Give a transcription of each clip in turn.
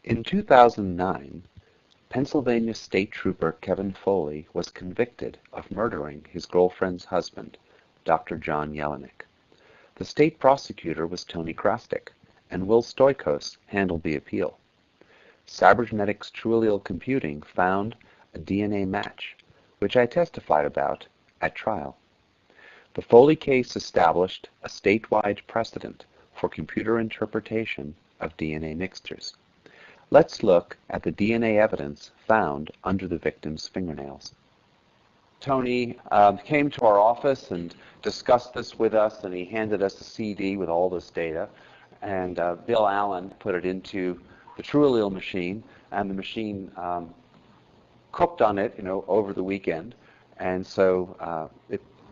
In 2009, Pennsylvania State Trooper Kevin Foley was convicted of murdering his girlfriend's husband, Dr. John Yelenic. The state prosecutor was Tony Krastik, and Will Stoikos handled the appeal. Cybernetics TrueAllele computing found a DNA match, which I testified about at trial. The Foley case established a statewide precedent for computer interpretation of DNA mixtures. Let's look at the DNA evidence found under the victim's fingernails. Tony came to our office and discussed this with us, and he handed us a CD with all this data. And Bill Allen put it into the TrueAllele machine, and the machine cooked on it, over the weekend. And so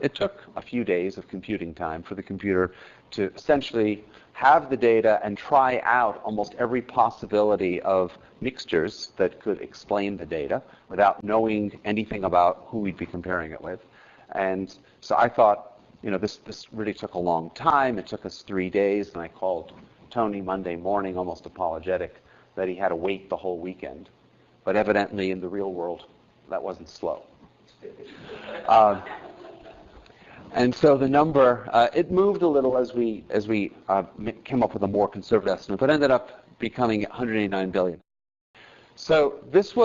it took a few days of computing time for the computer to essentially have the data and try out almost every possibility of mixtures that could explain the data without knowing anything about who we'd be comparing it with. And so I thought, this really took a long time. It took us 3 days, and I called Tony Monday morning, almost apologetic, that he had to wait the whole weekend. But evidently, in the real world, that wasn't slow. And so the number, it moved a little as we came up with a more conservative estimate, but ended up becoming 189 billion. So this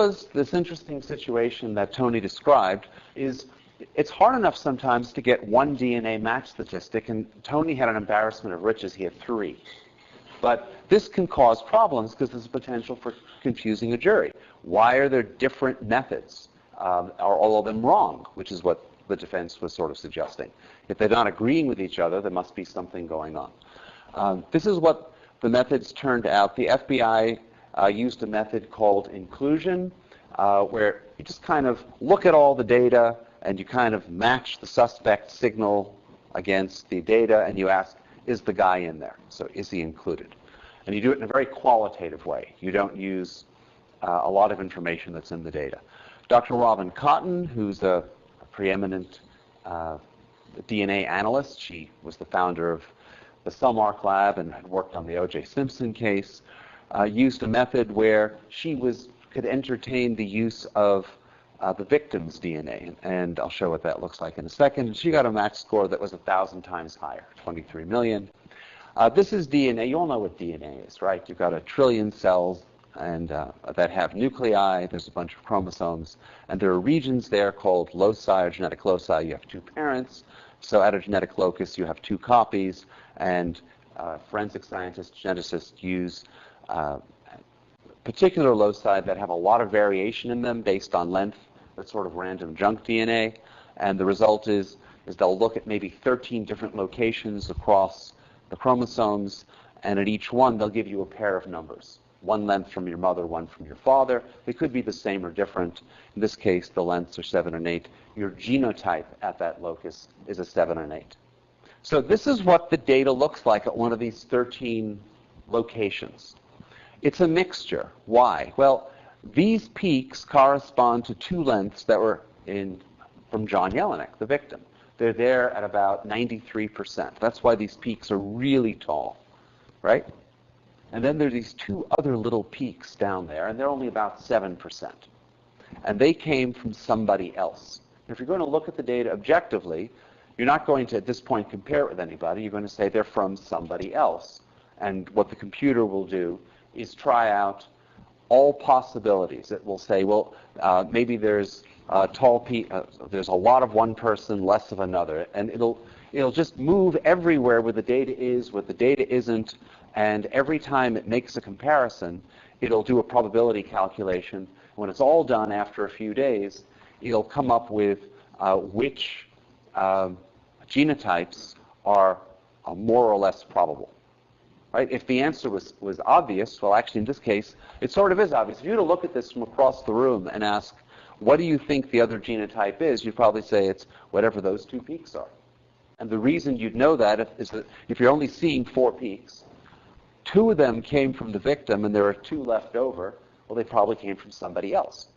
interesting situation that Tony described it's hard enough sometimes to get one DNA match statistic, and Tony had an embarrassment of riches. He had 3. But this can cause problems because there's a potential for confusing a jury. Why are there different methods? Are all of them wrong, which is what the defense was sort of suggesting. If they're not agreeing with each other, there must be something going on. This is what the methods turned out. The FBI used a method called inclusion, where you just kind of look at all the data and you kind of match the suspect signal against the data, and you ask, is the guy in there? So is he included? And you do it in a very qualitative way. You don't use a lot of information that's in the data. Dr. Robin Cotton, who's a preeminent DNA analyst. She was the founder of the Cellmark Lab and had worked on the O.J. Simpson case, used a method where she could entertain the use of the victim's DNA. And I'll show what that looks like in a second. She got a match score that was 1,000 times higher, 23 million. This is DNA. You all know what DNA is, right? You've got 1 trillion cells and that have nuclei. There's a bunch of chromosomes, and there are regions there called loci or genetic loci. You have 2 parents, so at a genetic locus you have 2 copies, and forensic scientists, geneticists use particular loci that have a lot of variation in them based on length. That's sort of random junk DNA, and the result is they'll look at maybe 13 different locations across the chromosomes, and at each one they'll give you a pair of numbers. 1 length from your mother, 1 from your father. They could be the same or different. In this case, the lengths are 7 and 8. Your genotype at that locus is a 7 and 8. So this is what the data looks like at one of these 13 locations. It's a mixture. Why? Well, these peaks correspond to 2 lengths that were from John Yelenic, the victim. They're there at about 93%. That's why these peaks are really tall, right? And then there are these 2 other little peaks down there, and they're only about 7%. And they came from somebody else. If you're going to look at the data objectively, you're not going to, at this point, compare it with anybody. You're going to say they're from somebody else. And what the computer will do is try out all possibilities. It will say, well, maybe there's there's a lot of one person, less of another. And it'll just move everywhere where the data is, where the data isn't. And every time it makes a comparison, it'll do a probability calculation. When it's all done after a few days, it'll come up with which genotypes are more or less probable. Right? If the answer was obvious, well, actually in this case, it sort of is obvious. If you were to look at this from across the room and ask, what do you think the other genotype is, you'd probably say it's whatever those 2 peaks are. And the reason you'd know that is that if you're only seeing 4 peaks, 2 of them came from the victim and there are 2 left over, well, they probably came from somebody else.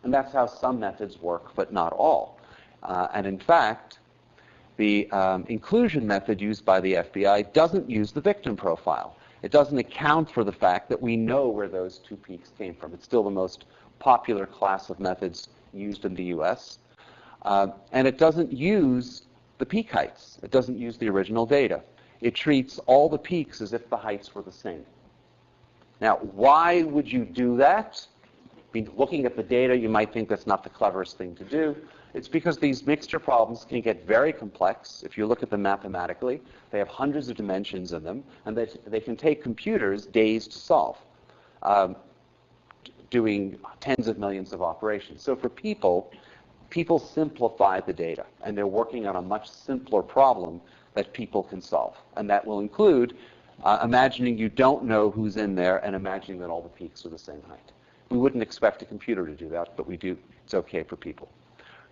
And that's how some methods work, but not all. And in fact, the inclusion method used by the FBI doesn't use the victim profile. it doesn't account for the fact that we know where those two peaks came from. It's still the most popular class of methods used in the US. And it doesn't use the peak heights. It doesn't use the original data. It treats all the peaks as if the heights were the same. Now, why would you do that? I mean, looking at the data, you might think that's not the cleverest thing to do. It's because these mixture problems can get very complex. If you look at them mathematically, they have hundreds of dimensions in them, and they can take computers days to solve, doing tens of millions of operations. So for people simplify the data, and they're working on a much simpler problem that people can solve. And that will include imagining you don't know who's in there and imagining that all the peaks are the same height. We wouldn't expect a computer to do that, but we do. It's okay for people.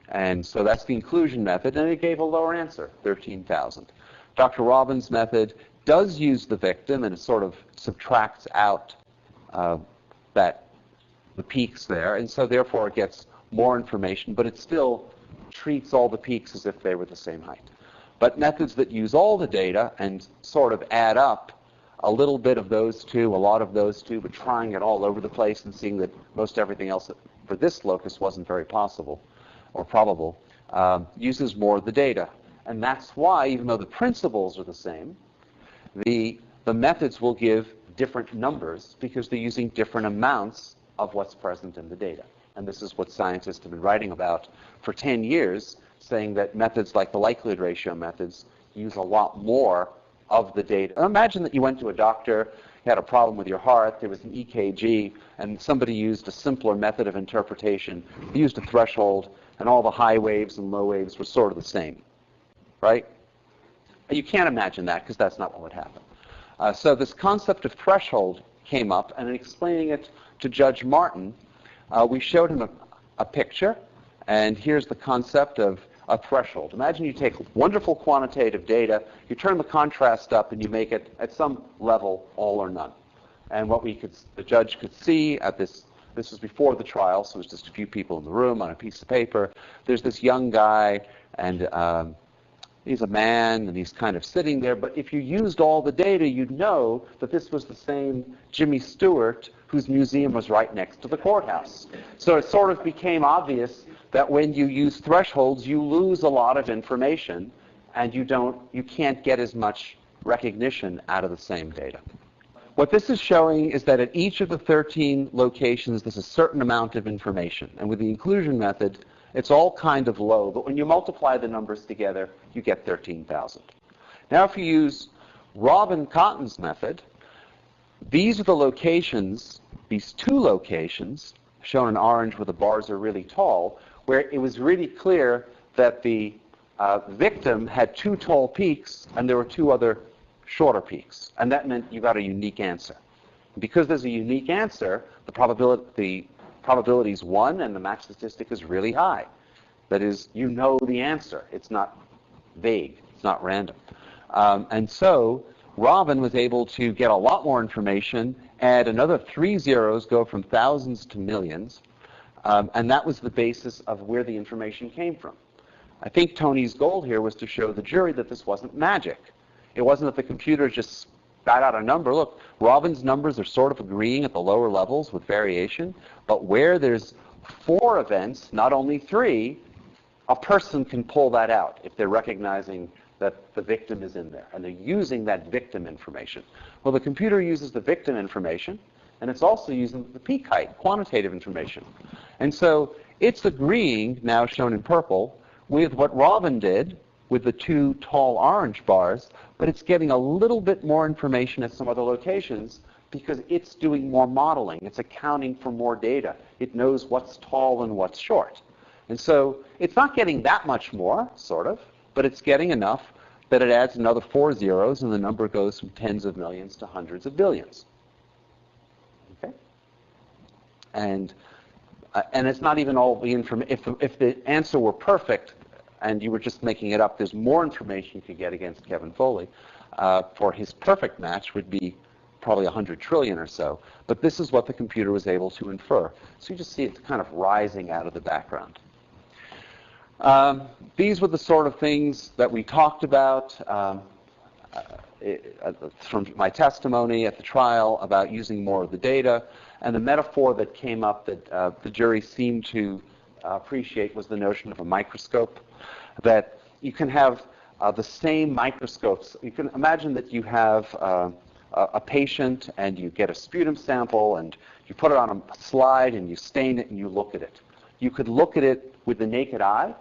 And so that's the inclusion method, and it gave a lower answer, 13,000. Dr. Robin's method does use the victim, and it sort of subtracts out the peaks there, and so therefore it gets more information, but it still treats all the peaks as if they were the same height. But methods that use all the data and sort of add up a little bit of those two, a lot of those two, but trying it all over the place and seeing that most everything else for this locus wasn't very possible or probable, uses more of the data. And that's why, even though the principles are the same, the methods will give different numbers because they're using different amounts of what's present in the data. And this is what scientists have been writing about for 10 years, saying that methods like the likelihood ratio methods use a lot more of the data. Imagine that you went to a doctor, you had a problem with your heart, there was an EKG, and somebody used a simpler method of interpretation. They used a threshold, and all the high waves and low waves were sort of the same, right? You can't imagine that because that's not what would happen. So this concept of threshold came up, and in explaining it to Judge Martin, we showed him a picture, and here's the concept of a threshold. Imagine you take wonderful quantitative data, you turn the contrast up, and you make it at some level all or none. And what the judge could see at this was before the trial, so it was just a few people in the room on a piece of paper. There's this young guy, and he's a man, and he's kind of sitting there. But if you used all the data, you'd know that this was the same Jimmy Stewart whose museum was right next to the courthouse. So it sort of became obvious that when you use thresholds, you lose a lot of information, and you can't get as much recognition out of the same data. What this is showing is that at each of the 13 locations, there's a certain amount of information. And with the inclusion method, it's all kind of low, but when you multiply the numbers together, you get 13,000. Now if you use Robin Cotton's method, these are the locations, these two locations, shown in orange where the bars are really tall, where it was really clear that the victim had two tall peaks and there were two other shorter peaks. And that meant you got a unique answer. Because there's a unique answer, the probability is 1 and the match statistic is really high. That is, you know the answer. It's not vague. It's not random. And so Robin was able to get a lot more information, add another 3 zeros, go from thousands to millions, and that was the basis of where the information came from. I think Tony's goal here was to show the jury that this wasn't magic. It wasn't that the computer just spat out a number. Look, Robin's numbers are sort of agreeing at the lower levels with variation, but where there's 4 events, not only 3, a person can pull that out if they're recognizing that the victim is in there, and they're using that victim information. Well, the computer uses the victim information, and it's also using the peak height, quantitative information. And so it's agreeing, now shown in purple, with what Robin did with the 2 tall orange bars, but it's getting a little bit more information at some other locations because it's doing more modeling. It's accounting for more data. It knows what's tall and what's short. And so it's not getting that much more, sort of, but it's getting enough that it adds another 4 zeros, and the number goes from tens of millions to hundreds of billions. Okay? And it's not even all the information. If the answer were perfect and you were just making it up, there's more information you could get against Kevin Foley. For his perfect match would be probably 100 trillion or so. But this is what the computer was able to infer. So you just see it kind of rising out of the background. These were the sort of things that we talked about. from my testimony at the trial about using more of the data. And the metaphor that came up that the jury seemed to appreciate was the notion of a microscope, that you can have the same microscopes. You can imagine that you have a patient and you get a sputum sample and you put it on a slide and you stain it and you look at it. You could look at it with the naked eye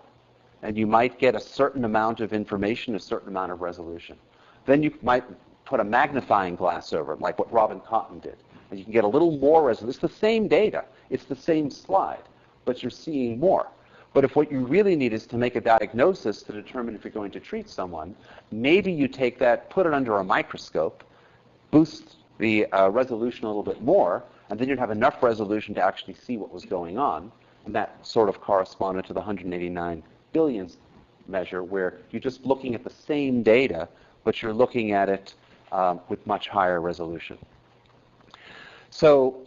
and you might get a certain amount of information, a certain amount of resolution. Then you might put a magnifying glass over it, like what Robin Cotton did, and you can get a little more resolution. It's the same data. It's the same slide, but you're seeing more. But if what you really need is to make a diagnosis to determine if you're going to treat someone, maybe you take that, put it under a microscope, boost the resolution a little bit more, and then you'd have enough resolution to actually see what was going on. And that sort of corresponded to the 189 billionth measure, where you're just looking at the same data, but you're looking at it with much higher resolution. So,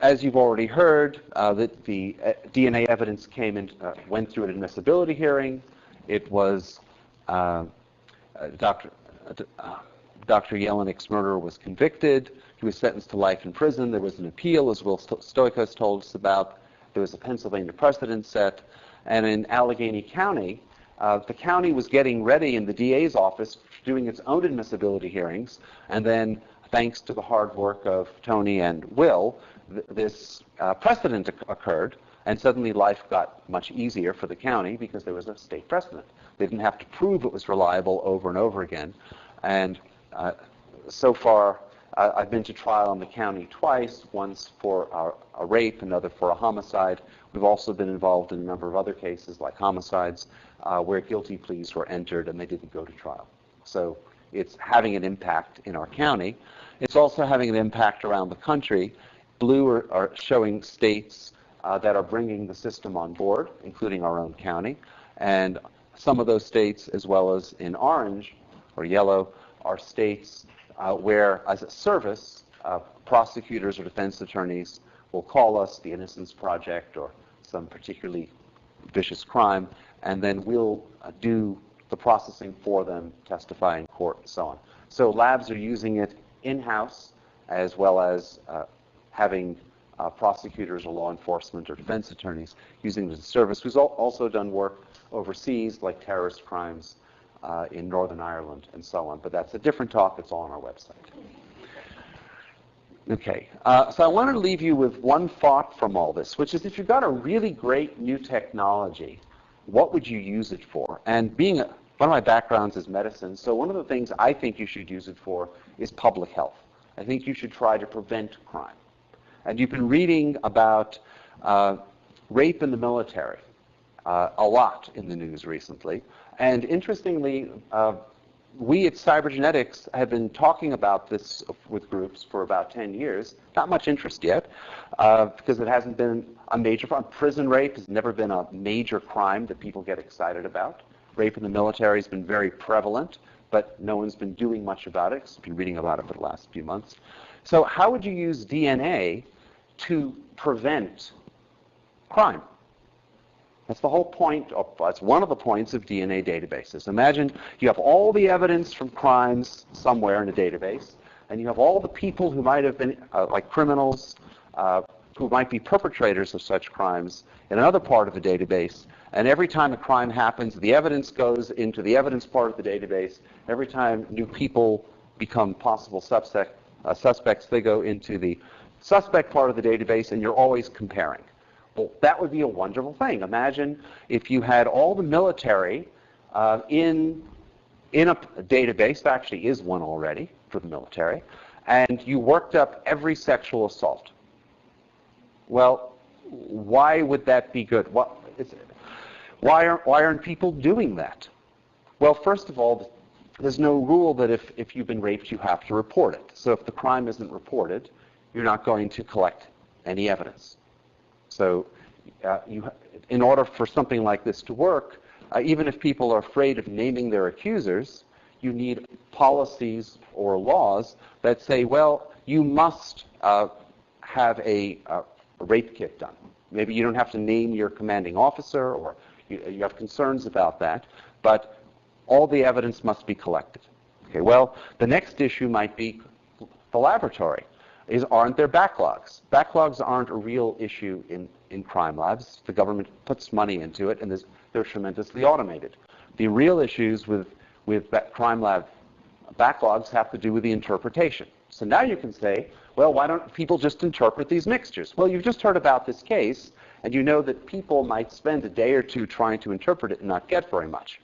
as you've already heard, that the DNA evidence went through an admissibility hearing. It was Dr. Yelenic's murderer was convicted. He was sentenced to life in prison. There was an appeal, as Will Stoikos told us about. There was a Pennsylvania precedent set. And in Allegheny County, the county was getting ready in the DA's office, doing its own admissibility hearings. And then, thanks to the hard work of Tony and Will, this precedent occurred. And suddenly life got much easier for the county because there was a state precedent. They didn't have to prove it was reliable over and over again. And so far, I've been to trial in the county twice, once for a rape, another for a homicide. We've also been involved in a number of other cases, like homicides, where guilty pleas were entered and they didn't go to trial. So it's having an impact in our county. It's also having an impact around the country. Blue are showing states that are bringing the system on board, including our own county. And some of those states, as well as in orange or yellow, are states where, as a service, prosecutors or defense attorneys will call us, the Innocence Project, or some particularly vicious crime, and then we'll do the processing for them, testify in court, and so on. So labs are using it in-house, as well as having prosecutors or law enforcement or defense attorneys using it as a service. We've also done work overseas, like terrorist crimes in Northern Ireland and so on. But that's a different talk. It's all on our website. Okay, so I wanted to leave you with one thought from all this, which is if you've got a really great new technology, what would you use it for? And being one of my backgrounds is medicine, so one of the things I think you should use it for is public health. I think you should try to prevent crime. And you've been reading about rape in the military a lot in the news recently. And interestingly, we at Cybergenetics have been talking about this with groups for about 10 years. Not much interest yet, because it hasn't been a major crime. Prison rape has never been a major crime that people get excited about. Rape in the military has been very prevalent, but no one's been doing much about it. I've been reading about it for the last few months. So how would you use DNA to prevent crime? That's the whole point, that's one of the points of DNA databases. Imagine you have all the evidence from crimes somewhere in a database, and you have all the people who might have been, like criminals, who might be perpetrators of such crimes in another part of the database. And every time a crime happens, the evidence goes into the evidence part of the database. Every time new people become possible suspects, they go into the suspect part of the database, and you're always comparing. Well, that would be a wonderful thing. Imagine if you had all the military in a database, there actually is one already for the military, and you worked up every sexual assault. Well, why would that be good? Why aren't people doing that? Well, first of all, there's no rule that if you've been raped, you have to report it. So if the crime isn't reported, you're not going to collect any evidence. So in order for something like this to work, even if people are afraid of naming their accusers, you need policies or laws that say, well, you must have a rape kit done. Maybe you don't have to name your commanding officer, or you have concerns about that, but all the evidence must be collected. Okay, well, the next issue might be the laboratory. Aren't there backlogs? Backlogs aren't a real issue in crime labs. The government puts money into it, and they're tremendously automated. The real issues with crime lab backlogs have to do with the interpretation. So now you can say, well, why don't people just interpret these mixtures? Well, you've just heard about this case, and you know that people might spend a day or two trying to interpret it and not get very much.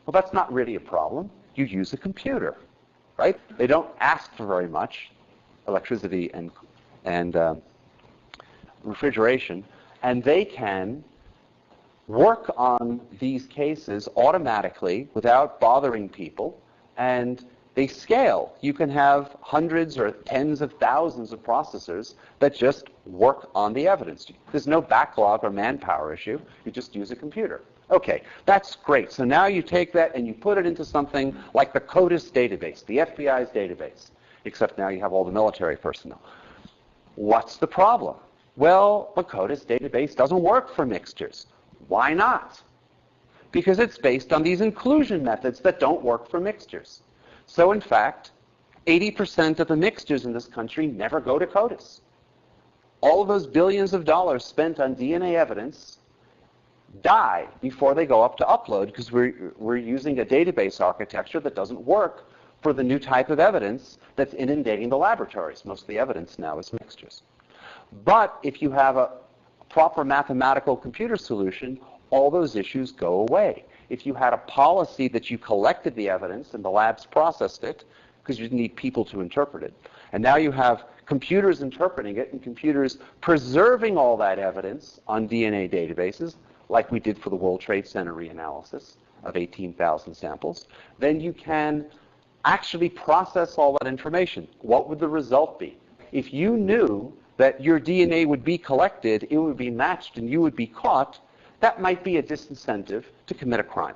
Well, that's not really a problem. You use a computer, right? They don't ask for very much, electricity and refrigeration, and they can work on these cases automatically without bothering people, and they scale. You can have hundreds or tens of thousands of processors that just work on the evidence. There's no backlog or manpower issue. You just use a computer. Okay, that's great. So now you take that and you put it into something like the CODIS database, the FBI's database, except now you have all the military personnel. What's the problem? Well, the CODIS database doesn't work for mixtures. Why not? Because it's based on these inclusion methods that don't work for mixtures. So in fact, 80% of the mixtures in this country never go to CODIS. All of those billions of dollars spent on DNA evidence die before they go up to upload because we're using a database architecture that doesn't work for the new type of evidence that's inundating the laboratories. Most of the evidence now is mixtures. But if you have a proper mathematical computer solution, all those issues go away. If you had a policy that you collected the evidence and the labs processed it, because you need people to interpret it, and now you have computers interpreting it and computers preserving all that evidence on DNA databases, like we did for the World Trade Center reanalysis of 18,000 samples, then you can actually process all that information. What would the result be? If you knew that your DNA would be collected, it would be matched, and you would be caught, that might be a disincentive to commit a crime.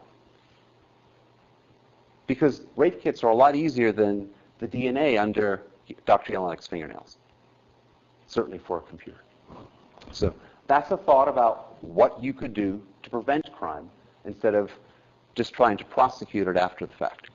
Because rape kits are a lot easier than the DNA under Dr. Yelenic's fingernails, certainly for a computer. So that's a thought about what you could do to prevent crime instead of just trying to prosecute it after the fact.